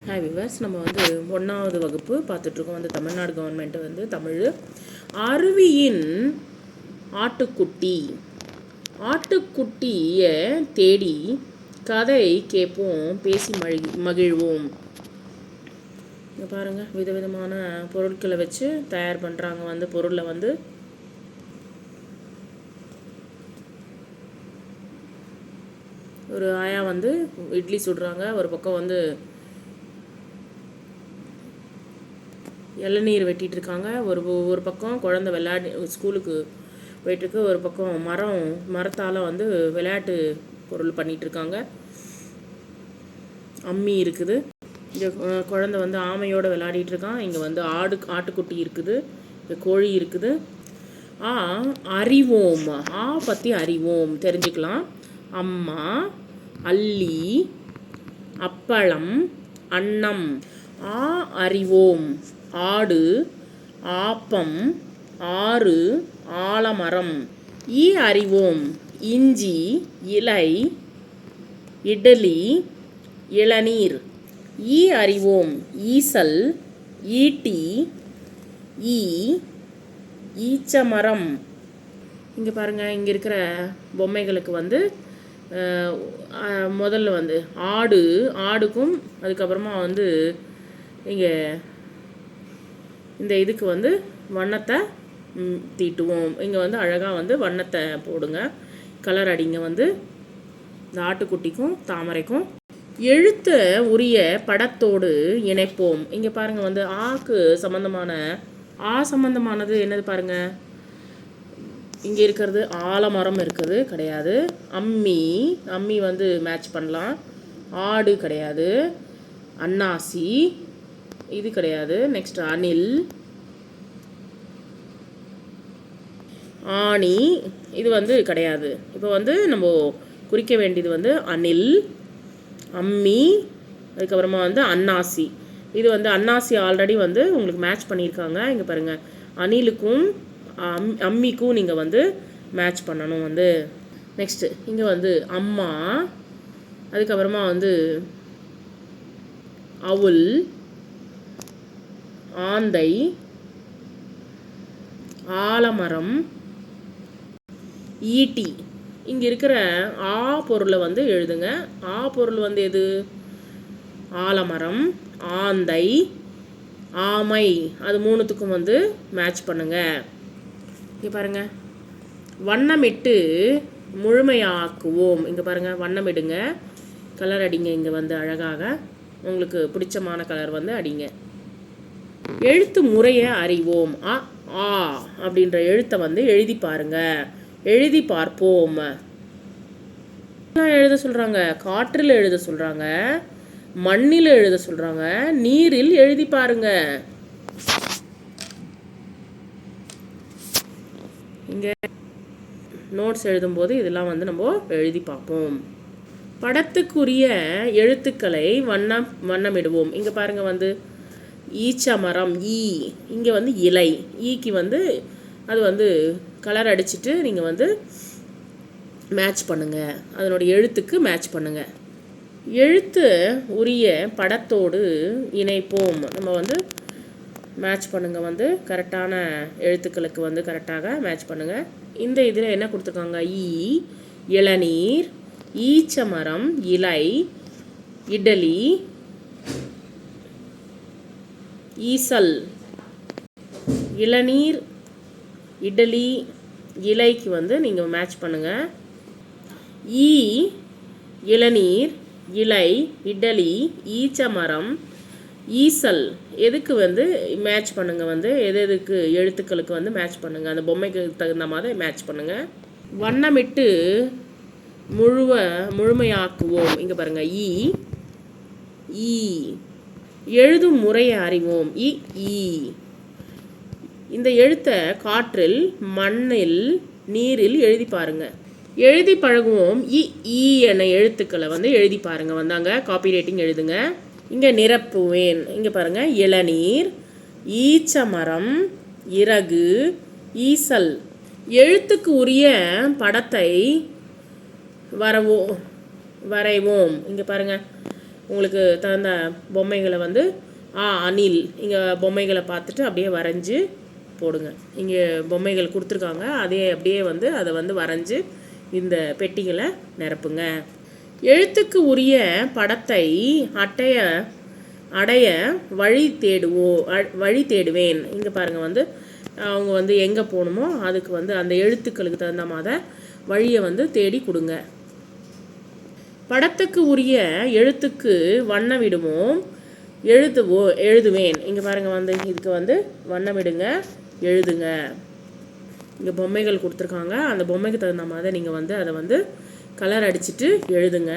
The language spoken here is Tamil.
ஹாய் விவர்ஸ், நம்ம வந்து 1வது வகுப்பு பார்த்துட்ருக்கோம். வந்து தமிழ்நாடு கவர்மெண்ட் வந்து தமிழ். அருவியின் ஆட்டுக்குட்டி, ஆட்டுக்குட்டியை தேடி கதை கேட்போம், பேசி மகிழ்வோம். இங்கே பாருங்கள், விதவிதமான பொருட்களை வச்சு தயார் பண்ணுறாங்க. வந்து பொருளை வந்து ஒரு ஆயா வந்து இட்லி சுடுறாங்க. ஒரு பக்கம் வந்து இளநீர் வெட்டிகிட்டு இருக்காங்க. ஒரு பக்கம் குழந்தை ஸ்கூலுக்கு போயிட்டுருக்கு. ஒரு பக்கம் மரத்தால் வந்து விளையாட்டு பொருள் பண்ணிகிட்ருக்காங்க. அம்மி இருக்குது. இங்கே குழந்தை வந்து ஆமையோடு விளையாடிட்டு இருக்கான். இங்கே வந்து ஆட்டுக்குட்டி இருக்குது. இங்கே கோழி இருக்குது. அறிவோம், பற்றி அறிவோம் தெரிஞ்சுக்கலாம். அம்மா, அள்ளி, அப்பளம், அன்னம். அறிவோம், ஆடு, ஆப்பம், ஆறு, ஆலமரம். அறிவோம், இஞ்சி, இலை, இட்லி, இளநீர். அறிவோம், ஈசல், ஈட்டி, ஈச்சமரம். இங்கே பாருங்கள், இங்கே இருக்கிற பொம்மைகளுக்கு வந்து முதல்ல வந்து ஆடுக்கும் அதுக்கப்புறமா வந்து இங்கே இந்த இதுக்கு வந்து வண்ணத்தை தீட்டுவோம். இங்கே வந்து அழகாக வந்து வண்ணத்தை போடுங்க, கலர் அடிங்க. வந்து இந்த ஆட்டுக்குட்டிக்கும் தாமரைக்கும் எழுத்த உரிய படத்தோடு இணைப்போம். இங்கே பாருங்கள், வந்து சம்மந்தமானது என்னது பாருங்கள். இங்கே இருக்கிறது ஆலமரம் இருக்குது, கிடையாது. அம்மி வந்து மேட்ச் பண்ணலாம். ஆடு கிடையாது. அன்னாசி இது கிடையாது. நெக்ஸ்ட் அணில், ஆணி இது வந்து கிடையாது. இப்போ வந்து நம்ம குறிக்க வேண்டியது வந்து அணில், அம்மி, அதுக்கப்புறமா வந்து அன்னாசி. இது வந்து அன்னாசி ஆல்ரெடி வந்து உங்களுக்கு மேட்ச் பண்ணியிருக்காங்க. இங்கே பாருங்கள், அணிலுக்கும் அம்மிக்கும் நீங்கள் வந்து மேட்ச் பண்ணணும். வந்து நெக்ஸ்ட்டு இங்கே வந்து அம்மா, அதுக்கப்புறமா வந்து அவுல், ஆந்தை, ஆலமரம், ஈட்டி. இங்கே இருக்கிற பொருளை வந்து எழுதுங்க. பொருள் வந்து எது? ஆலமரம், ஆந்தை, ஆமை. அது மூணுத்துக்கும் வந்து மேட்ச் பண்ணுங்க. இங்கே பாருங்கள், வண்ணமிட்டு முழுமையாக்குவோம். இங்கே பாருங்கள், வண்ணமிடுங்க, கலர் அடிங்க. இங்கே வந்து அழகாக உங்களுக்கு பிடிச்சமான கலர் வந்து அடிங்க. எழுத்து முறையை அறிவோம். அப்படின்ற எழுத்தை வந்து எழுதி பாருங்க, எழுதி பார்ப்போம். எழுத சொல்கிறாங்க, காற்றில் எழுத சொல்கிறாங்க, மண்ணில் எழுத சொல்கிறாங்க, நீரில் எழுதி பாருங்க. இங்கே நோட்ஸ் எழுதும்போது இதெல்லாம் வந்து நம்ம எழுதி பார்ப்போம். படத்துக்குரிய எழுத்துக்களை வண்ணமிடுவோம். இங்கே பாருங்கள், வந்து ஈச்சமரம், இங்கே வந்து இலை, ஈக்கு வந்து அது வந்து கலர் அடிச்சுட்டு நீங்கள் வந்து மேட்ச் பண்ணுங்கள், அதனுடைய எழுத்துக்கு மேட்ச் பண்ணுங்கள். எழுத்து உரிய படத்தோடு இணைப்போம். நம்ம வந்து மேட்ச் பண்ணுங்கள். வந்து கரெக்டான எழுத்துக்களுக்கு வந்து கரெக்டாக மேட்ச் பண்ணுங்கள். இந்த இதில் என்ன கொடுத்துருக்காங்க? இளநீர், ஈச்சமரம், இலை, இட்லி, ஈசல். இளநீர், இட்லி, இலைக்கு வந்து நீங்கள் மேட்ச் பண்ணுங்கள். இளநீர், இலை, இட்லி, ஈச்சமரம், ஈசல். எதுக்கு வந்து மேட்ச் பண்ணுங்கள்? வந்து எதுக்கு எழுத்துக்களுக்கு வந்து மேட்ச் பண்ணுங்கள், அந்த பொம்மைக்கு தகுந்த மாதிரி மேட்ச் பண்ணுங்கள். வண்ணமிட்டு முழுமையாக்குவோம். இங்கே பாருங்கள், எழுதும் முறையை அறிவோம். இந்த எழுத்தை காற்றில், மண்ணில், நீரில் எழுதி பாருங்க, எழுதி பழகுவோம். என எழுத்துக்களை வந்து எழுதி பாருங்க. வந்தாங்க, காப்பி ரைட்டிங் எழுதுங்க. இங்கே நிரப்புவேன். இங்கே பாருங்க, இளநீர், ஈச்சமரம், இறகு, ஈசல். எழுத்துக்கு உரிய படத்தை வரைவோம். இங்கே பாருங்கள், உங்களுக்கு தகுந்த பொம்மைகளை வந்து அணில் இங்கே பொம்மைகளை பார்த்துட்டு அப்படியே வரைஞ்சி போடுங்க. இங்கே பொம்மைகள் கொடுத்துருக்காங்க, அதே அப்படியே வந்து அதை வந்து வரைஞ்சி இந்த பெட்டிகளை நிரப்புங்க. எழுத்துக்கு உரிய படத்தை அடைய வழி தேடுவேன். இங்கே பாருங்கள் வந்து அவங்க வந்து எங்கே போகணுமோ அதுக்கு வந்து அந்த எழுத்துக்களுக்கு தகுந்த மாதிரி வழியை வந்து தேடி கொடுங்க. படத்துக்கு உரிய எழுத்துக்கு வண்ணமிடுவோம் எழுதுவேன். இங்கே பாருங்கள் வந்து இதுக்கு வந்து வண்ணமிடுங்க, எழுதுங்க. இங்கே பொம்மைகள் கொடுத்துருக்காங்க, அந்த பொம்மைக்கு தகுந்த மாதிரி நீங்கள் வந்து அதை வந்து கலர் அடிச்சுட்டு எழுதுங்க.